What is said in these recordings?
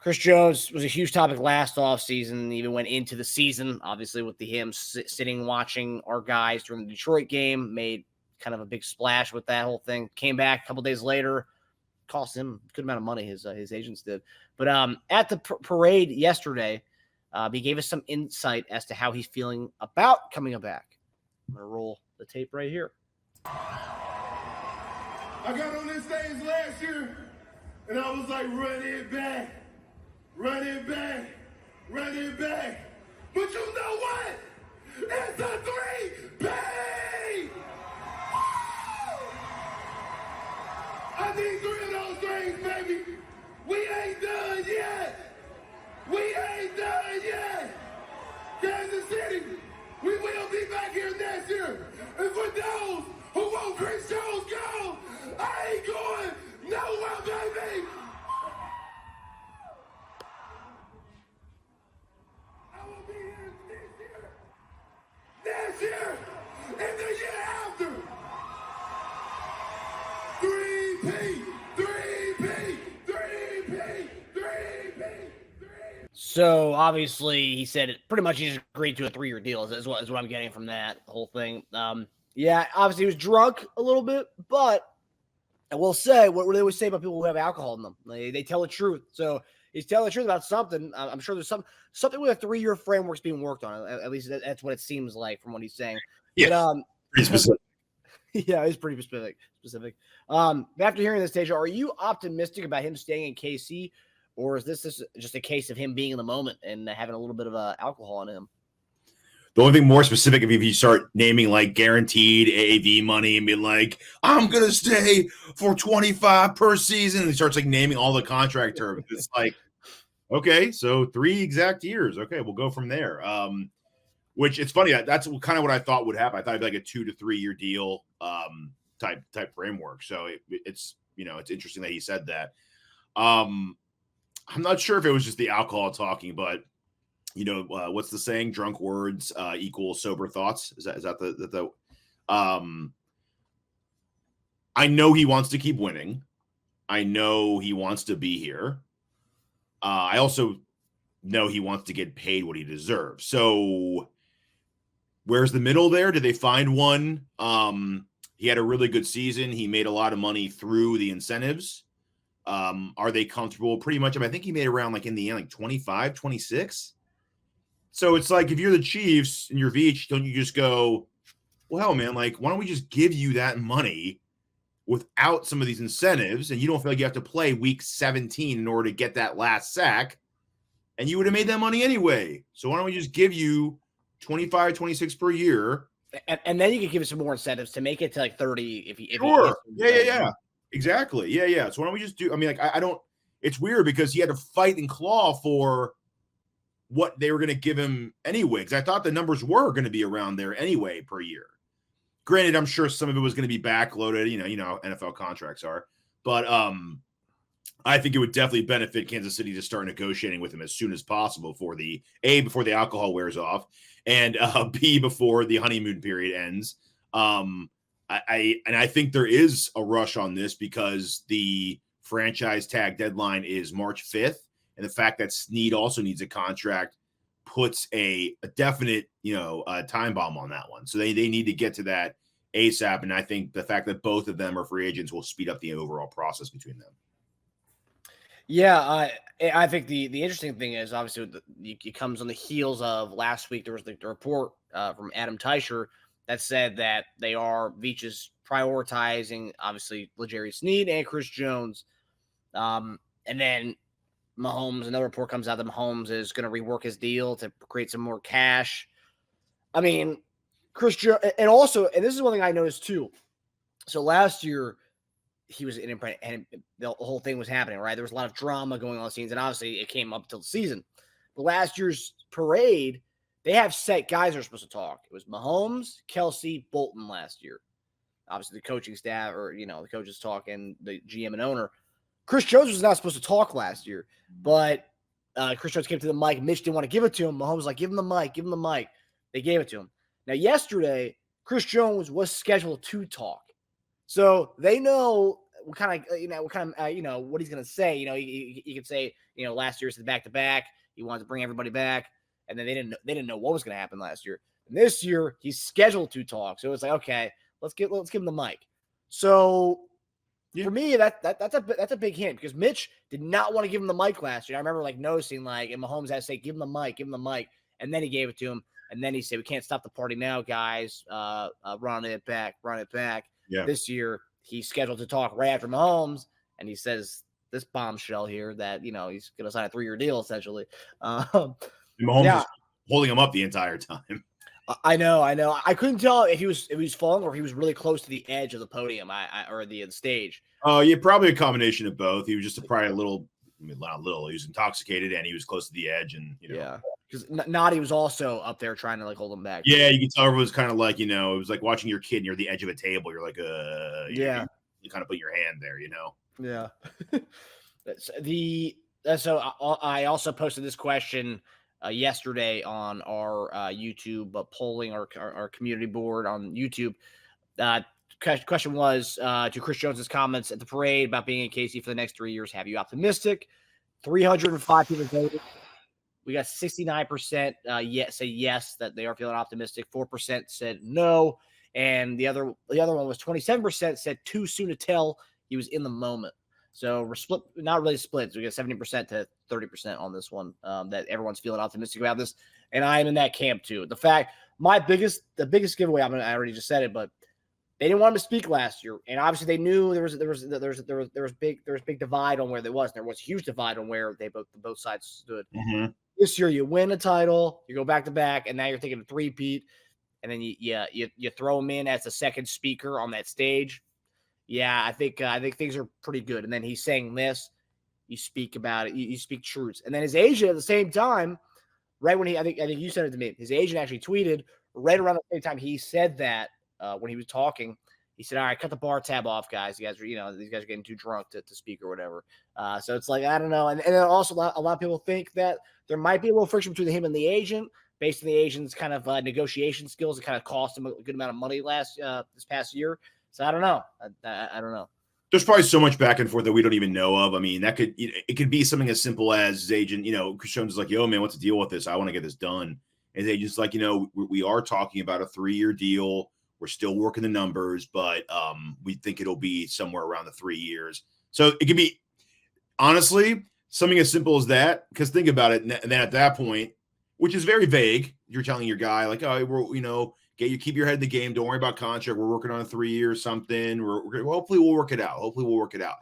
Chris Jones was a huge topic last offseason, even went into the season, obviously with him sitting watching our guys during the Detroit game, made kind of a big splash with that whole thing. Came back a couple days later, cost him a good amount of money, his agents did. But at the parade yesterday, he gave us some insight as to how he's feeling about coming back. I'm going to roll the tape right here. I got on this stage last year, and I was like, run it back. Run it back. Run it back. But you know what? It's a 3-P! I need 3 of those things, baby. We ain't done yet. We ain't done yet. Kansas City, we will be back here next year. And for those who want Chris Jones gone, I ain't going nowhere, baby. Next year, and the year after. 3P, 3P, 3P, 3P. So obviously he said it pretty much he just agreed to a 3-year deal is what I'm getting from that whole thing. Yeah, obviously he was drunk a little bit, but I will say what they always say about people who have alcohol in them. They tell the truth. So he's telling the truth about something. I'm sure there's something with a 3-year framework's being worked on. At least that's what it seems like from what he's saying. Yeah, but, pretty specific. Yeah, it's pretty specific. After hearing this, Teja, are you optimistic about him staying in KC, or is this just a case of him being in the moment and having a little bit of alcohol on him? The only thing more specific, if you start naming like guaranteed AAV money and being like, I'm going to stay for 25 per season, and he starts like naming all the contract terms. It's like, okay, so 3 exact years. Okay, we'll go from there. Which it's funny. That's kind of what I thought would happen. I thought it'd be like a 2 to 3 year deal type framework. So it's it's interesting that he said that. I'm not sure if it was just the alcohol talking, but what's the saying? Drunk words equal sober thoughts. Is that the I know he wants to keep winning. I know he wants to be here. I also know he wants to get paid what he deserves. So where's the middle there? Did they find one? He had a really good season. He made a lot of money through the incentives. Are they comfortable? Pretty much. I think he made around like in the end, like 25, 26. So it's like, if you're the Chiefs and you're Veach, don't you just go, well, hell, man, like, why don't we just give you that money without some of these incentives, and you don't feel like you have to play week 17 in order to get that last sack, and you would have made that money anyway. So why don't we just give you 25, 26 per year? And then you can give it some more incentives to make it to like 30. Sure. Yeah. Exactly. Yeah. So why don't we just do, I don't, it's weird because he had to fight and claw for what they were going to give him anyway, because I thought the numbers were going to be around there anyway per year. Granted, I'm sure some of it was going to be backloaded, you know how NFL contracts are. But I think it would definitely benefit Kansas City to start negotiating with him as soon as possible before the alcohol wears off, and B, before the honeymoon period ends. I think there is a rush on this because the franchise tag deadline is March 5th. And the fact that Sneed also needs a contract puts a definite, time bomb on that one. So they need to get to that ASAP. And I think the fact that both of them are free agents will speed up the overall process between them. Yeah, I think the interesting thing is, obviously, it comes on the heels of last week. There was the report from Adam Teicher that said that Veach is prioritizing, obviously, L'Jarius Sneed and Chris Jones. And then Mahomes, another report comes out that Mahomes is going to rework his deal to create some more cash. I mean, Chris Jones, and this is one thing I noticed too. So last year, he was in, and the whole thing was happening, right? There was a lot of drama going on the scenes, and obviously it came up until the season. But last year's parade, they have set guys that are supposed to talk. It was Mahomes, Kelsey, Bolton last year. Obviously, the coaching staff, or the coaches talk, and the GM and owner. Chris Jones was not supposed to talk last year, but Chris Jones came to the mic. Mitch didn't want to give it to him. Mahomes was like, give him the mic. They gave it to him. Now, yesterday, Chris Jones was scheduled to talk. So they know what kind of what he's gonna say. He could say, last year's the back-to-back. He wanted to bring everybody back, and then they didn't know what was gonna happen last year. And this year he's scheduled to talk, so it's like, okay, let's give him the mic. So for me, that's a big hint, because Mitch did not want to give him the mic last year. I remember noticing and Mahomes had to say, give him the mic, and then he gave it to him, and then he said, we can't stop the party now, guys. Run it back. Yeah. This year he's scheduled to talk right after Mahomes, and he says this bombshell here that he's going to sign a 3-year deal essentially. Mahomes is holding him up the entire time. I know. I couldn't tell if he was falling or if he was really close to the edge of the podium, or the stage. Oh, yeah, probably a combination of both. He was just probably a little, not little. He was intoxicated and he was close to the edge, and yeah, because Noddy was also up there trying to hold him back. Yeah, you can tell it was kind of like it was like watching your kid near the edge of a table. You're like, yeah, you kind of put your hand there, Yeah. So I also posted this question yesterday on our YouTube polling, our community board on YouTube. Question was to Chris Jones's comments at the parade about being in KC for the next 3 years. Have you optimistic? 305 people voted. We got 69% say yes, that they are feeling optimistic. 4% said no, and the other one was 27% said too soon to tell. He was in the moment. So we're split, not really split. So we got 70% to 30% on this one, that everyone's feeling optimistic about this. And I am in that camp too. The biggest giveaway, I already just said it, but they didn't want him to speak last year. And obviously they knew there was big divide on where there was. There was a huge divide on where both sides stood. Mm-hmm. This year you win a title, you go back to back, and now you're thinking of three-peat, and then you throw him in as the second speaker on that stage. Yeah, I think things are pretty good. And then he's saying this, you speak about it, you speak truths. And then his agent at the same time, right when I think you sent it to me, his agent actually tweeted right around the same time he said that when he was talking. He said, all right, cut the bar tab off, guys. You guys are, these guys are getting too drunk to speak or whatever. So it's like, I don't know. And then also a lot of people think that there might be a little friction between him and the agent, based on the agent's kind of negotiation skills. It kind of cost him a good amount of money this past year. So I don't know. I don't know. There's probably so much back and forth that we don't even know of. I mean, it could be something as simple as his agent, Chris Jones is like, yo, man, what's the deal with this? I want to get this done. And his agent's like, we are talking about a 3-year deal. We're still working the numbers, but we think it'll be somewhere around the 3 years. So it could be, honestly, something as simple as that. Because think about it. And then at that point, which is very vague, you're telling your guy, like, oh, we're, keep your head in the game. Don't worry about contract. We're working on a 3 year something. Hopefully we'll work it out.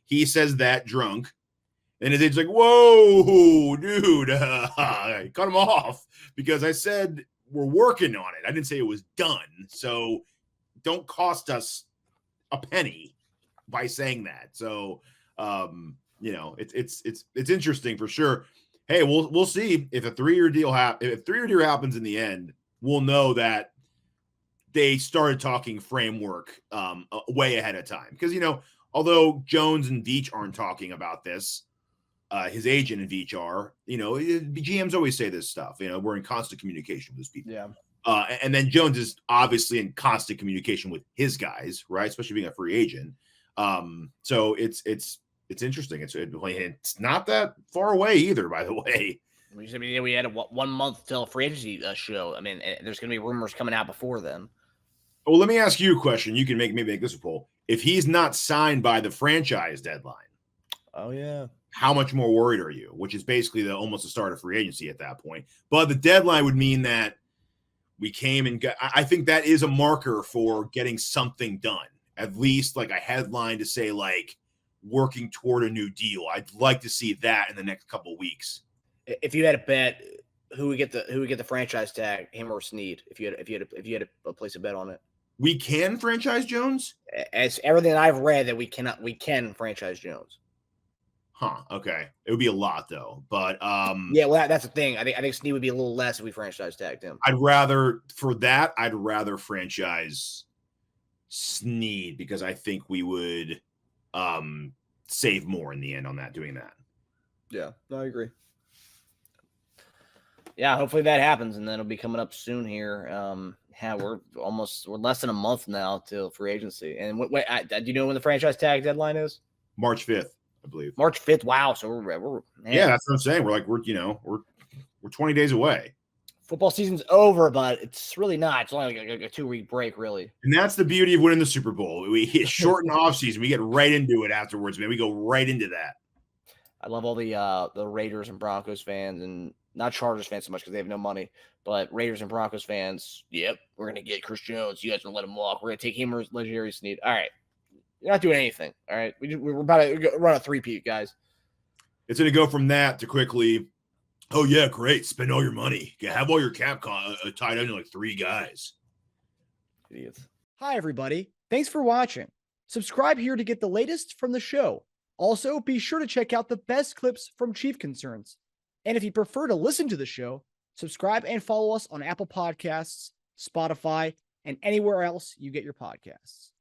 He says that drunk. And his agent's like, whoa, dude, cut him off, because I said we're working on it. I didn't say it was done. So don't cost us a penny by saying that. So, it's interesting for sure. Hey, we'll see if a 3 year deal happens in the end. We'll know that they started talking framework way ahead of time. Because, although Jones and Veach aren't talking about this, his agent and Veach are, GMs always say this stuff. We're in constant communication with these people. Yeah. And then Jones is obviously in constant communication with his guys, right? Especially being a free agent. So it's interesting. It's not that far away either, by the way. We had 1 month till free agency show. I mean, there's going to be rumors coming out before then. Well, let me ask you a question. You can maybe make this a poll. If he's not signed by the franchise deadline, oh yeah, how much more worried are you? Which is basically almost the start of free agency at that point. But the deadline would mean that we came and got. I think that is a marker for getting something done. At least like a headline to say like working toward a new deal. I'd like to see that in the next couple of weeks. If you had a bet, who would get the franchise tag, him or Sneed? If you had to place a bet on it, we can franchise Jones. As everything I've read, that we can franchise Jones. Huh. Okay. It would be a lot though, but yeah. Well, that's the thing. I think Sneed would be a little less if we franchise tagged him. I'd rather franchise Sneed, because I think we would save more in the end on that, doing that. Yeah, I agree. Yeah, hopefully that happens, and then it'll be coming up soon here. Yeah, we're less than a month now till free agency. And do you know when the franchise tag deadline is? March 5th, I believe. March 5th. Wow. So we're man. Yeah, that's what I'm saying. We're 20 days away. Football season's over, but it's really not. It's only like a 2-week break, really. And that's the beauty of winning the Super Bowl. We hit shorten off season. We get right into it afterwards, man. We go right into that. I love all the Raiders and Broncos fans, and not Chargers fans so much because they have no money, but Raiders and Broncos fans. Yep, we're gonna get Chris Jones. You guys gonna let him walk? We're gonna take him or legendary Sneed. All right, you're not doing anything. All right, we're about to run a 3-peat, guys. It's gonna go from that to quickly. Oh yeah, great. Spend all your money. Have all your cap tied under like 3 guys. Idiots. Hi, everybody. Thanks for watching. Subscribe here to get the latest from the show. Also, be sure to check out the best clips from Chief Concerns. And if you prefer to listen to the show, subscribe and follow us on Apple Podcasts, Spotify, and anywhere else you get your podcasts.